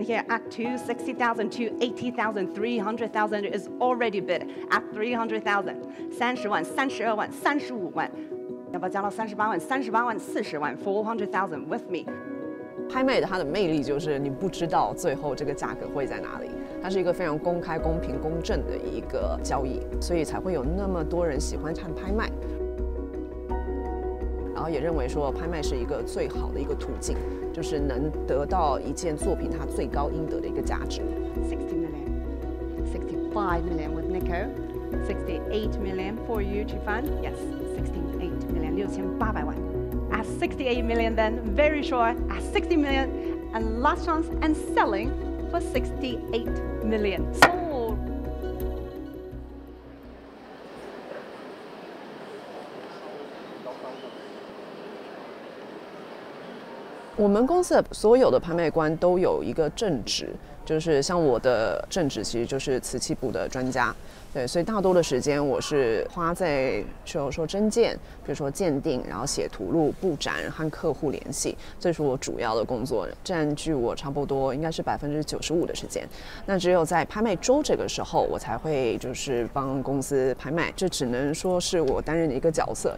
here at 260,000 to 80,000, 300,000 is already bid at 300,000. 30万、32万、35万，要不要加到38万、38万、40万 400,000 with me？ 拍卖它的魅力就是你不知道最后这个价格会在哪里，它是一个非常公开、公平、公正的一个交易，所以才会有那么多人喜欢看拍卖。然后也认为说拍卖是一个最好的一个途径，就是能得到一件作品它最高应得的一个价值。60 million, 65 million with Nico, 68 million for you to fund. Yes, 68 million, 6800万。At 68 million, then very sure at 60 million, and last chance and selling for 68 million. Sold. 我们公司的所有的拍卖官都有一个正职，就是像我的正职其实就是瓷器部的专家，对，所以大多的时间我是花在就说征件，比如说鉴定，然后写图录、布展和客户联系，这是我主要的工作，占据我差不多应该是95%的时间。那只有在拍卖周这个时候，我才会就是帮公司拍卖，这只能说是我担任的一个角色。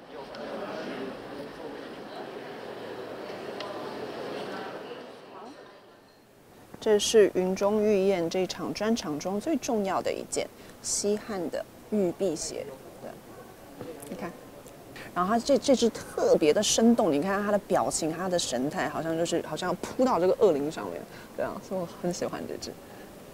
这是云中玉燕这场专场中最重要的一件西汉的玉辟邪，对，你看，然后它这只特别的生动，你看它的表情、它的神态，好像要扑到这个恶灵上面，对啊，所以我很喜欢这只。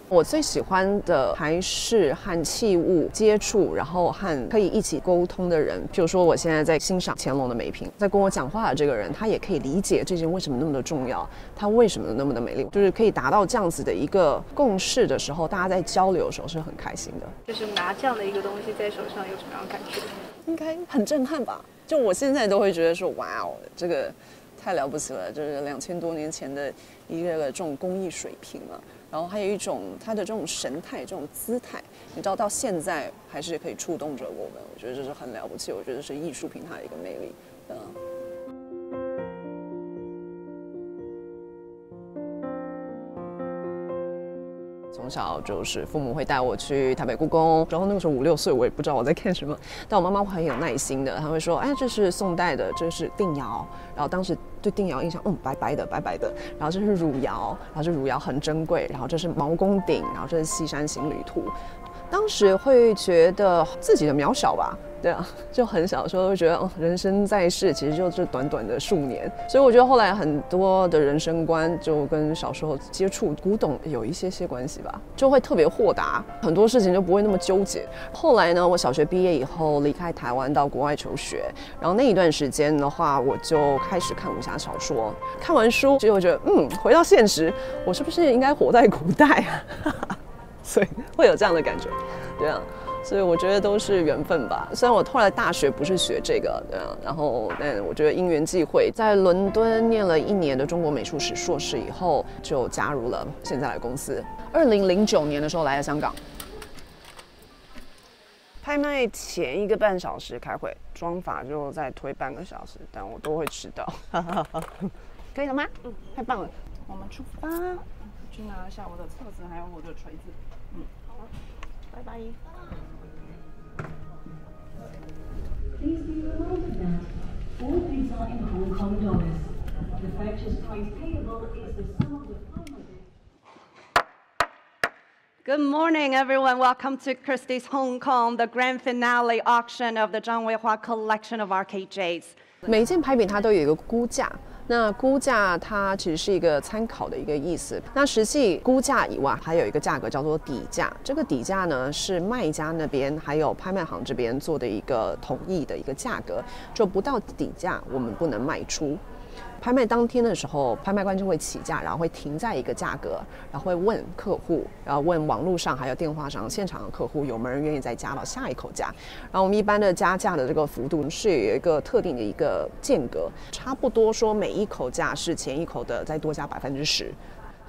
我最喜欢的还是和器物接触，然后和可以一起沟通的人。比如说，我现在在欣赏乾隆的美品，在跟我讲话的这个人，他也可以理解这件为什么那么的重要，它为什么那么的美丽，就是可以达到这样子的一个共识的时候，大家在交流的时候是很开心的。就是拿这样的一个东西在手上有什么样的感觉？应该很震撼吧？就我现在都会觉得说，哇哦，这个太了不起了，就是2000多年前的一个这种工艺水平了。然后还有一种它的这种神态、这种姿态，你知道到现在还是可以触动着我们，我觉得这是很了不起，我觉得是艺术品它的一个魅力。从小就是父母会带我去台北故宫，然后那个时候5、6岁，我也不知道我在看什么，但我妈妈会很有耐心的，她会说，哎，这是宋代的，这是定窑，然后当时对定窑印象，白白的，然后这是汝窑，然后这汝窑很珍贵，然后这是毛公鼎，然后这是西山行旅图。当时会觉得自己的渺小吧，对啊，就很小的时候会觉得，人生在世其实就是短短的数年，所以我觉得后来很多的人生观就跟小时候接触古董有一些关系吧，就会特别豁达，很多事情就不会那么纠结。后来呢，我小学毕业以后离开台湾到国外求学，然后那一段时间的话，我就开始看武侠小说，看完书就会觉得，回到现实，我是不是应该活在古代啊？所以会有这样的感觉，对啊，所以我觉得都是缘分吧。虽然我后来大学不是学这个，对啊，然后但我觉得因缘际会，在伦敦念了1年的中国美术史硕士以后，就加入了现在的公司。2009年的时候来了香港，拍卖前1个半小时开会，妆法就再推半个小时，但我都会迟到，可以了吗？太棒了，我们出发。去拿一下我的册子，还有我的锤子。好，拜拜。Please be reminded that all bids are in Hong Kong dollars. The purchase price payable is the sum of the final bid. Good morning, everyone. Welcome to Christie's Hong Kong, the grand finale auction of the Zhang Weihua collection of RKJs. 每一件拍品它都有一个估价。那估价它其实是一个参考的一个意思。那实际估价以外，还有一个价格叫做底价。这个底价呢，是卖家那边还有拍卖行这边做的一个统一的一个价格，就不到底价我们不能卖出。拍卖当天的时候，拍卖官就会起价，然后会停在一个价格，然后会问客户，然后问网络上还有电话上现场的客户有没有人愿意再加到下一口价。然后我们一般的加价的这个幅度是有一个特定的一个间隔，差不多说每一口价是前一口的再多加10%。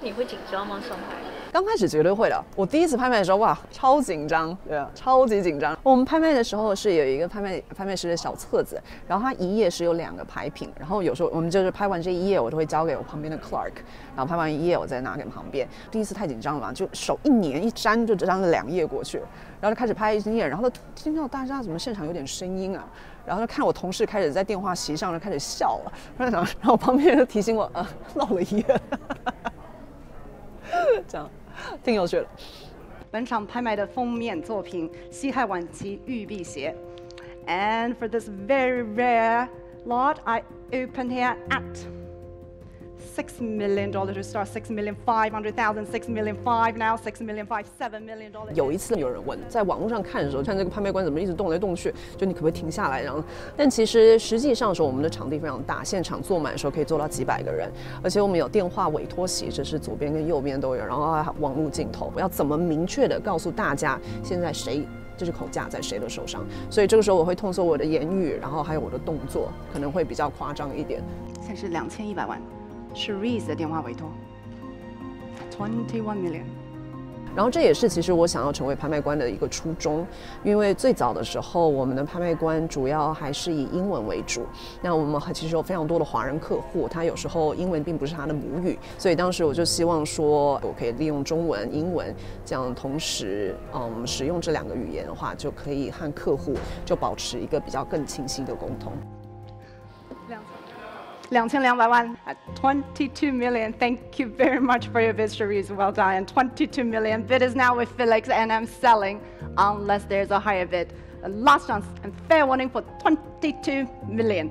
你会紧张吗？上台？刚开始绝对会的。我第一次拍卖的时候，哇，超紧张，对啊，超级紧张。我们拍卖的时候是有一个拍卖师的小册子，然后它一页是有2个牌品，然后有时候我们就是拍完这一页，我都会交给我旁边的 clerk， 然后拍完一页我再拿给旁边。第一次太紧张了嘛，就手一粘一粘就粘了2页过去，然后就开始拍一页，然后听到大家怎么现场有点声音啊，然后就看我同事开始在电话席上就开始笑了，然后我旁边人就提醒我，漏了一页，这样挺有趣的。本场拍卖的封面作品西汉晚期玉辟鞋 ，and for this very rare lot, I open here at $6 million to start, 6,500,000, 6,500,000 now, 6,500,000, $7 million. 有一次有人问，在网络上看的时候，看这个拍卖官怎么一直动来动去，就你可不可以停下来？然后，但其实实际上的时候，我们的场地非常大，现场坐满的时候可以坐到几百个人，而且我们有电话委托席，这是左边跟右边都有，然后还有网络镜头，要怎么明确的告诉大家现在谁？这是口价在谁的手上，所以这个时候我会痛缩我的言语，然后还有我的动作，可能会比较夸张一点。现在是2100万。Cherise 的电话委托，21 million。然后这也是其实我想要成为拍卖官的一个初衷，因为最早的时候我们的拍卖官主要还是以英文为主，那我们其实有非常多的华人客户，他有时候英文并不是他的母语，所以当时我就希望说我可以利用中文、英文这样同时使用这2个语言的话，就可以和客户就保持一个比较更清晰的沟通。2200万 at 22 million. Thank you very much for your bid, Cherise. Well done. And 22 million. Bid is now with Felix, and I'm selling unless there's a higher bid. A last chance and fair warning for 22 million.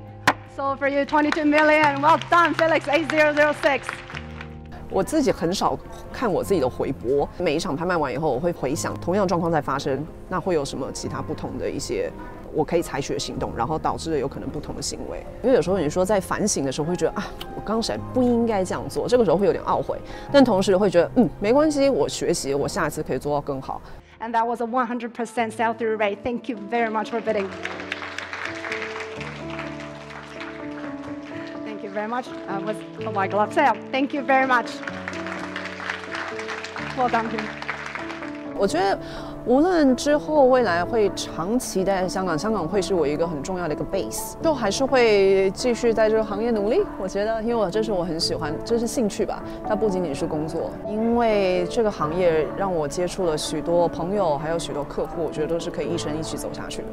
So for you, 22 million. Well done, Felix. 8006. 我自己很少看我自己的回播，每一场拍卖完以后，我会回想同样状况在发生，那会有什么其他不同的一些我可以采取的行动，然后导致了有可能不同的行为。因为有时候你说在反省的时候会觉得我刚才不应该这样做，这个时候会有点懊悔，但同时会觉得没关系，我学习，我下一次可以做到更好。And that was a 100% sell-through rate. Thank you very much for bidding. Thank you very much. Was a white glove sale. Thank you very much. Well done, Jim. 我觉得无论之后未来会长期待在香港，香港会是我一个很重要的一个 base， 就还是会继续在这个行业努力。我觉得，因为这是我很喜欢，这是兴趣吧，它不仅仅是工作。因为这个行业让我接触了许多朋友，还有许多客户，我觉得都是可以一生一起走下去的。